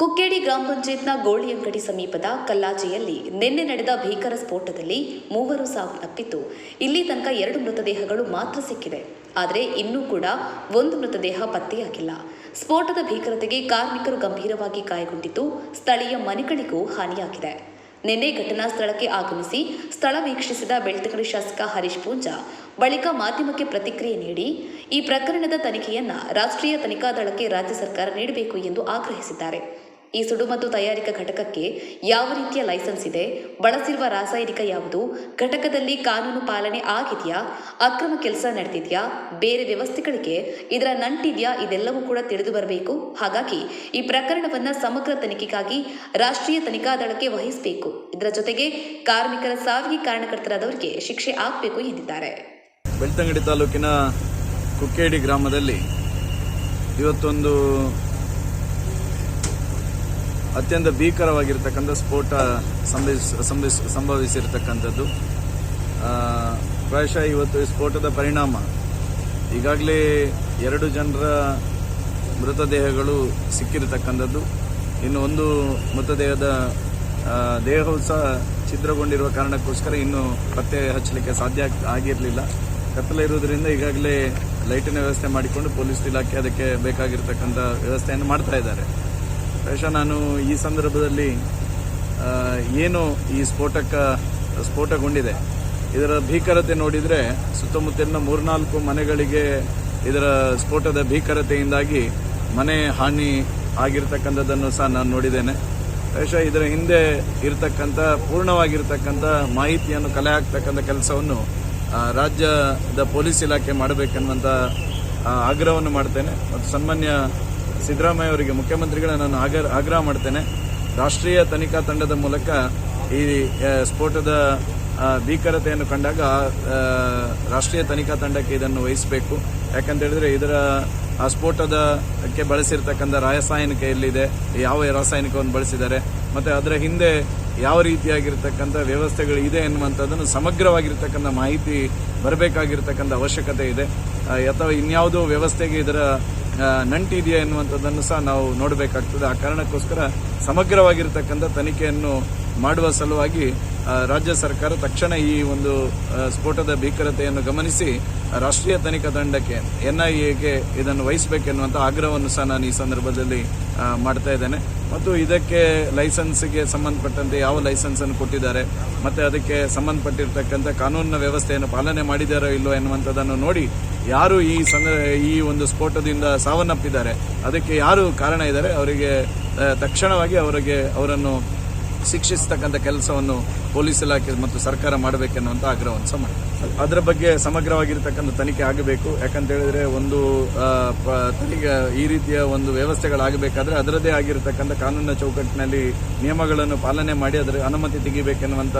ಕುಕ್ಕೇಡಿ ಗ್ರಾಮ ಪಂಚಾಯತ್ನ ಗೋಳಿಯಂಗಡಿ ಸಮೀಪದ ಕಲ್ಲಾಚಿಯಲ್ಲಿ ನಿನ್ನೆ ನಡೆದ ಭೀಕರ ಸ್ಫೋಟದಲ್ಲಿ 3 ಸಾವನ್ನಪ್ಪಿದ್ದು, ಇಲ್ಲಿ ತನಕ 2 ಮೃತದೇಹಗಳು ಮಾತ್ರ ಸಿಕ್ಕಿದೆ. ಆದರೆ ಇನ್ನೂ ಕೂಡ 1 ಮೃತದೇಹ ಪತ್ತೆಯಾಗಿಲ್ಲ. ಸ್ಫೋಟದ ಭೀಕರತೆಗೆ ಕಾರ್ಮಿಕರು ಗಂಭೀರವಾಗಿ ಗಾಯಗೊಂಡಿದ್ದು, ಸ್ಥಳೀಯ ಮನೆಗಳಿಗೂ ಹಾನಿಯಾಗಿದೆ. ನಿನ್ನೆ ಘಟನಾ ಸ್ಥಳಕ್ಕೆ ಆಗಮಿಸಿ ಸ್ಥಳ ವೀಕ್ಷಿಸಿದ ಬೆಳ್ತಂಗಡಿ ಶಾಸಕ ಹರೀಶ್ ಪೂಂಜಾ ಬಳಿಕ ಮಾಧ್ಯಮಕ್ಕೆ ಪ್ರತಿಕ್ರಿಯೆ ನೀಡಿ ಈ ಪ್ರಕರಣದ ತನಿಖೆಯನ್ನ ರಾಷ್ಟ್ರೀಯ ತನಿಖಾ ದಳಕ್ಕೆ ರಾಜ್ಯ ಸರ್ಕಾರ ನೀಡಬೇಕು ಎಂದು ಆಗ್ರಹಿಸಿದ್ದಾರೆ. ಈ ಸುಡುಮದ್ದು ತಯಾರಿಕಾ ಘಟಕಕ್ಕೆ ಯಾವ ರೀತಿಯ ಲೈಸೆನ್ಸ್ ಇದೆ, ಬಳಸಿರುವ ರಾಸಾಯನಿಕ ಯಾವುದು, ಘಟಕದಲ್ಲಿ ಕಾನೂನು ಪಾಲನೆ ಆಗಿದೆಯಾ, ಅಕ್ರಮ ಕೆಲಸ ನಡೆದಿದೆಯಾ, ಬೇರೆ ವ್ಯವಸ್ಥೆಗಳಿಗೆ ಇದರ ನಂಟಿದೆಯಾ, ಇದೆಲ್ಲವೂ ಕೂಡ ತಿಳಿದು ಬರಬೇಕು. ಹಾಗಾಗಿ ಈ ಪ್ರಕರಣವನ್ನು ಸಮಗ್ರ ತನಿಖೆಗಾಗಿ ರಾಷ್ಟ್ರೀಯ ತನಿಖಾ ದಳಕ್ಕೆ ವಹಿಸಬೇಕು. ಇದರ ಜೊತೆಗೆ ಕಾರ್ಮಿಕರ ಸಾವಿಗೆ ಕಾರಣಕರ್ತರಾದವರಿಗೆ ಶಿಕ್ಷೆ ಆಗಬೇಕು ಎಂದಿದ್ದಾರೆ. ಬೆಳ್ತಂಗಡಿ ತಾಲೂಕಿನ ಕುಕ್ಕೇಡಿ ಗ್ರಾಮದಲ್ಲಿ ಇವತ್ತೊಂದು ಅತ್ಯಂತ ಭೀಕರವಾಗಿರ್ತಕ್ಕಂಥ ಸ್ಫೋಟ ಸಂಭವಿಸಿರ್ತಕ್ಕಂಥದ್ದು. ಪ್ರಾಯಶಃ ಇವತ್ತು ಈ ಸ್ಫೋಟದ ಪರಿಣಾಮ ಈಗಾಗಲೇ 2 ಜನರ ಮೃತದೇಹಗಳು ಸಿಕ್ಕಿರತಕ್ಕಂಥದ್ದು. ಇನ್ನು ಒಂದು ಮೃತದೇಹದ ದೇಹವು ಸಹ ಛಿದ್ರಗೊಂಡಿರುವ ಕಾರಣಕ್ಕೋಸ್ಕರ ಇನ್ನೂ ಪತ್ತೆ ಹಚ್ಚಲಿಕ್ಕೆ ಸಾಧ್ಯ ಆಗಿರಲಿಲ್ಲ. ಕತ್ತಲೆ ಇರುವುದರಿಂದ ಈಗಾಗಲೇ ಲೈಟಿನ ವ್ಯವಸ್ಥೆ ಮಾಡಿಕೊಂಡು ಪೊಲೀಸ್ ಇಲಾಖೆ ಅದಕ್ಕೆ ಬೇಕಾಗಿರ್ತಕ್ಕಂಥ ವ್ಯವಸ್ಥೆಯನ್ನು ಮಾಡ್ತಾ ಇದ್ದಾರೆ. ಬಹುಶಃ ನಾನು ಈ ಸಂದರ್ಭದಲ್ಲಿ ಏನು ಈ ಸ್ಫೋಟಗೊಂಡಿದೆ ಇದರ ಭೀಕರತೆ ನೋಡಿದರೆ ಸುತ್ತಮುತ್ತಲಿನ 3-4 ಮನೆಗಳಿಗೆ ಇದರ ಸ್ಫೋಟದ ಭೀಕರತೆಯಿಂದಾಗಿ ಮನೆ ಹಾನಿ ಆಗಿರ್ತಕ್ಕಂಥದ್ದನ್ನು ಸಹ ನಾನು ನೋಡಿದ್ದೇನೆ. ಬಹುಶಃ ಇದರ ಹಿಂದೆ ಇರತಕ್ಕಂಥ ಪೂರ್ಣವಾಗಿರ್ತಕ್ಕಂಥ ಮಾಹಿತಿಯನ್ನು ಕಲೆ ಹಾಕ್ತಕ್ಕಂಥ ಕೆಲಸವನ್ನು ರಾಜ್ಯದ ಪೊಲೀಸ್ ಇಲಾಖೆ ಮಾಡಬೇಕೆನ್ನುವಂಥ ಆಗ್ರಹವನ್ನು ಮಾಡ್ತೇನೆ. ಮತ್ತು ಸನ್ಮಾನ್ಯ ಸಿದ್ದರಾಮಯ್ಯ ಅವರಿಗೆ, ಮುಖ್ಯಮಂತ್ರಿಗಳ ನಾನು ಆಗ್ರಹ ಮಾಡ್ತೇನೆ, ರಾಷ್ಟ್ರೀಯ ತನಿಖಾ ತಂಡದ ಮೂಲಕ ಈ ಸ್ಫೋಟದ ಭೀಕರತೆಯನ್ನು ಕಂಡಾಗ ರಾಷ್ಟ್ರೀಯ ತನಿಖಾ ತಂಡಕ್ಕೆ ಇದನ್ನು ವಹಿಸಬೇಕು. ಯಾಕಂತ ಹೇಳಿದ್ರೆ ಆ ಸ್ಫೋಟದಕ್ಕೆ ಬಳಸಿರ್ತಕ್ಕಂಥ ರಾಸಾಯನಿಕ ಎಲ್ಲಿದೆ, ಯಾವ ರಾಸಾಯನಿಕವನ್ನು ಬಳಸಿದ್ದಾರೆ, ಮತ್ತು ಅದರ ಹಿಂದೆ ಯಾವ ರೀತಿಯಾಗಿರ್ತಕ್ಕಂಥ ವ್ಯವಸ್ಥೆಗಳು ಇದೆ ಎನ್ನುವಂಥದ್ದನ್ನು ಸಮಗ್ರವಾಗಿರ್ತಕ್ಕಂಥ ಮಾಹಿತಿ ಬರಬೇಕಾಗಿರ್ತಕ್ಕಂಥ ಅವಶ್ಯಕತೆ ಇದೆ. ಅಥವಾ ಇನ್ಯಾವುದೋ ವ್ಯವಸ್ಥೆಗೆ ಇದರ ನಂಟಿದೆಯಾ ಎನ್ನುವಂಥದ್ದನ್ನು ಸಹ ನಾವು ನೋಡಬೇಕಾಗ್ತದೆ. ಆ ಕಾರಣಕ್ಕೋಸ್ಕರ ಸಮಗ್ರವಾಗಿರ್ತಕ್ಕಂಥ ತನಿಖೆಯನ್ನು ಮಾಡುವ ಸಲುವಾಗಿ ರಾಜ್ಯ ಸರ್ಕಾರ ತಕ್ಷಣ ಈ ಒಂದು ಸ್ಫೋಟದ ಭೀಕರತೆಯನ್ನು ಗಮನಿಸಿ ರಾಷ್ಟ್ರೀಯ ತನಿಖಾ ತಂಡಕ್ಕೆ NIAಗೆ ಇದನ್ನು ವಹಿಸಬೇಕೆನ್ನುವಂಥ ಆಗ್ರಹವನ್ನು ಸಹ ನಾನು ಈ ಸಂದರ್ಭದಲ್ಲಿ ಮಾಡ್ತಾ ಇದ್ದೇನೆ. ಮತ್ತು ಇದಕ್ಕೆ ಲೈಸೆನ್ಸ್ಗೆ ಸಂಬಂಧಪಟ್ಟಂತೆ ಯಾವ ಲೈಸೆನ್ಸನ್ನು ಕೊಟ್ಟಿದ್ದಾರೆ ಮತ್ತು ಅದಕ್ಕೆ ಸಂಬಂಧಪಟ್ಟಿರ್ತಕ್ಕಂಥ ಕಾನೂನಿನ ವ್ಯವಸ್ಥೆಯನ್ನು ಪಾಲನೆ ಮಾಡಿದ್ದಾರೋ ಇಲ್ಲೋ ಎನ್ನುವಂಥದ್ದನ್ನು ನೋಡಿ ಯಾರು ಈ ಒಂದು ಸ್ಫೋಟದಿಂದ ಸಾವನ್ನಪ್ಪಿದ್ದಾರೆ, ಅದಕ್ಕೆ ಯಾರು ಕಾರಣ ಇದ್ದಾರೆ, ಅವರಿಗೆ ತಕ್ಷಣವಾಗಿ ಅವರನ್ನು ಶಿಕ್ಷಿಸತಕ್ಕಂಥ ಕೆಲಸವನ್ನು ಪೊಲೀಸ್ ಇಲಾಖೆ ಮತ್ತು ಸರ್ಕಾರ ಮಾಡಬೇಕೆನ್ನುವಂಥ ಆಗ್ರಹವನ್ನು ಸಹ ಮಾಡಿ ಅದರ ಬಗ್ಗೆ ಸಮಗ್ರವಾಗಿರ್ತಕ್ಕಂಥ ತನಿಖೆ ಆಗಬೇಕು. ಯಾಕಂತ ಹೇಳಿದ್ರೆ ಒಂದು ತನಿಖೆ ಈ ರೀತಿಯ ಒಂದು ವ್ಯವಸ್ಥೆಗಳಾಗಬೇಕಾದ್ರೆ ಅದರದೇ ಆಗಿರತಕ್ಕಂಥ ಕಾನೂನಿನ ಚೌಕಟ್ಟಿನಲ್ಲಿ ನಿಯಮಗಳನ್ನು ಪಾಲನೆ ಮಾಡಿ ಅದರ ಅನುಮತಿ ತೆಗಿಬೇಕೆನ್ನುವಂಥ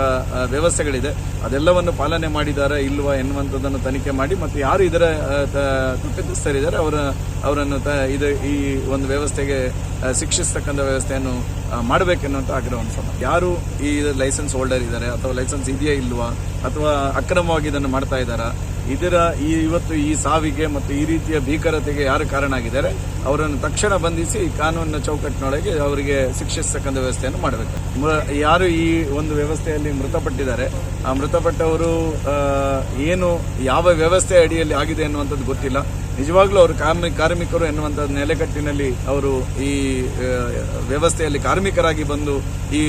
ವ್ಯವಸ್ಥೆಗಳಿದೆ. ಅದೆಲ್ಲವನ್ನು ಪಾಲನೆ ಮಾಡಿದಾರಾ ಇಲ್ವಾ ಎನ್ನುವಂಥದ್ದನ್ನು ತನಿಖೆ ಮಾಡಿ ಮತ್ತು ಯಾರು ಇದರ ತಪ್ಪಿತಸ್ಥರಿದ್ದಾರೆ ಅವರನ್ನು ಈ ಒಂದು ವ್ಯವಸ್ಥೆಗೆ ಶಿಕ್ಷಿಸತಕ್ಕಂಥ ವ್ಯವಸ್ಥೆಯನ್ನು ಮಾಡಬೇಕೆನ್ನುವಂಥ ಆಗ್ರಹವನ್ನು ಸಹ ಯಾರು ಈ ಲೈಸೆನ್ಸ್ ಹೋಲ್ಡರ್ ಇದ್ದಾರೆ ಅಥವಾ ಲೈಸೆನ್ಸ್ ಇದೆಯಾ ಇಲ್ವಾ ಅಥವಾ ಅಕ್ರಮವಾಗಿ ಇದನ್ನು ಮಾಡ್ತಾ ಇದ್ದಾರಾ, ಇವತ್ತು ಈ ಸಾವಿಗೆ ಮತ್ತು ಈ ರೀತಿಯ ಭೀಕರತೆಗೆ ಯಾರು ಕಾರಣ ಆಗಿದ್ದಾರೆ ಅವರನ್ನು ತಕ್ಷಣ ಬಂಧಿಸಿ ಕಾನೂನಿನ ಚೌಕಟ್ಟಿನೊಳಗೆ ಅವರಿಗೆ ಶಿಕ್ಷಿಸತಕ್ಕಂಥ ವ್ಯವಸ್ಥೆಯನ್ನು ಮಾಡಬೇಕು. ಯಾರು ಈ ಒಂದು ವ್ಯವಸ್ಥೆಯಲ್ಲಿ ಮೃತಪಟ್ಟಿದ್ದಾರೆ ಆ ಮೃತಪಟ್ಟವರು ಯಾವ ವ್ಯವಸ್ಥೆ ಅಡಿಯಲ್ಲಿ ಆಗಿದೆ ಎನ್ನುವಂಥದ್ದು ಗೊತ್ತಿಲ್ಲ. ನಿಜವಾಗ್ಲೂ ಅವರು ಕಾರ್ಮಿಕರು ಎನ್ನುವಂಥ ನೆಲೆಗಟ್ಟಿನಲ್ಲಿ ಅವರು ಈ ವ್ಯವಸ್ಥೆಯಲ್ಲಿ ಕಾರ್ಮಿಕರಾಗಿ ಬಂದು ಈ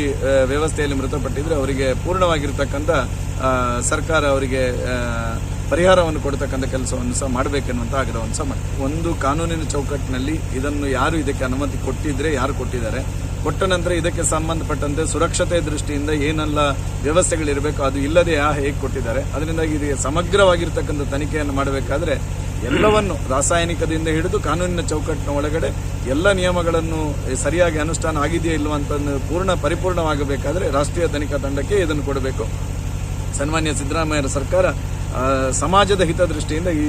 ವ್ಯವಸ್ಥೆಯಲ್ಲಿ ಮೃತಪಟ್ಟಿದ್ರೆ ಅವರಿಗೆ ಪೂರ್ಣವಾಗಿರ್ತಕ್ಕಂಥ ಸರ್ಕಾರ ಅವರಿಗೆ ಪರಿಹಾರವನ್ನು ಕೊಡತಕ್ಕಂಥ ಕೆಲಸವನ್ನು ಸಹ ಮಾಡಬೇಕೆನ್ನುವಂಥ ಆಗ್ರಹವನ್ನು ಸಹ ಮಾಡಿ ಒಂದು ಕಾನೂನಿನ ಚೌಕಟ್ಟಿನಲ್ಲಿ ಇದನ್ನು ಯಾರು ಇದಕ್ಕೆ ಅನುಮತಿ ಕೊಟ್ಟಿದ್ರೆ ಯಾರು ಕೊಟ್ಟಿದ್ದಾರೆ, ಕೊಟ್ಟ ನಂತರ ಇದಕ್ಕೆ ಸಂಬಂಧಪಟ್ಟಂತೆ ಸುರಕ್ಷತೆ ದೃಷ್ಟಿಯಿಂದ ಏನೆಲ್ಲ ವ್ಯವಸ್ಥೆಗಳಿರಬೇಕು ಅದು ಇಲ್ಲದೆ ಹೇಗೆ ಕೊಟ್ಟಿದ್ದಾರೆ. ಅದರಿಂದಾಗಿ ಇದು ಸಮಗ್ರವಾಗಿರ್ತಕ್ಕಂಥ ತನಿಖೆಯನ್ನು ಮಾಡಬೇಕಾದ್ರೆ ಎಲ್ಲವನ್ನು ರಾಸಾಯನಿಕದಿಂದ ಹಿಡಿದು ಕಾನೂನಿನ ಚೌಕಟ್ಟಿನ ಒಳಗಡೆ ಎಲ್ಲ ನಿಯಮಗಳನ್ನು ಸರಿಯಾಗಿ ಅನುಷ್ಠಾನ ಆಗಿದೆಯಾ ಇಲ್ವಾ ಅಂತ ಪರಿಪೂರ್ಣವಾಗಬೇಕಾದ್ರೆ ರಾಷ್ಟ್ರೀಯ ತನಿಖಾ ತಂಡಕ್ಕೆ ಇದನ್ನು ಕೊಡಬೇಕು. ಸನ್ಮಾನ್ಯ ಸಿದ್ದರಾಮಯ್ಯ ಸರ್ಕಾರ ಸಮಾಜದ ಹಿತದೃಷ್ಟಿಯಿಂದ ಈ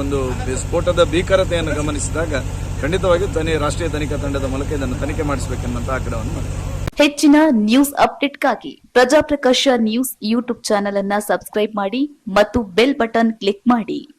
ಒಂದು ಸ್ಫೋಟದ ಭೀಕರತೆಯನ್ನು ಗಮನಿಸಿದಾಗ ಖಂಡಿತವಾಗಿಯೂ ರಾಷ್ಟ್ರೀಯ ತನಿಖಾ ತಂಡದ ಮೂಲಕ ಇದನ್ನು ತನಿಖೆ ಮಾಡಿಸಬೇಕೆನ್ನುವಂಥ ಆಗ್ರಹವನ್ನು ಮಾಡಿದೆ. ಹೆಚ್ಚಿನ news ಅಪ್ಡೇಟ್ಗಾಗಿ Prajaprakash news YouTube channel ಅನ್ನು ಸಬ್ಸ್ಕ್ರೈಬ್ ಮಾಡಿ ಮತ್ತು ಬೆಲ್ ಬಟನ್ ಕ್ಲಿಕ್ ಮಾಡಿ.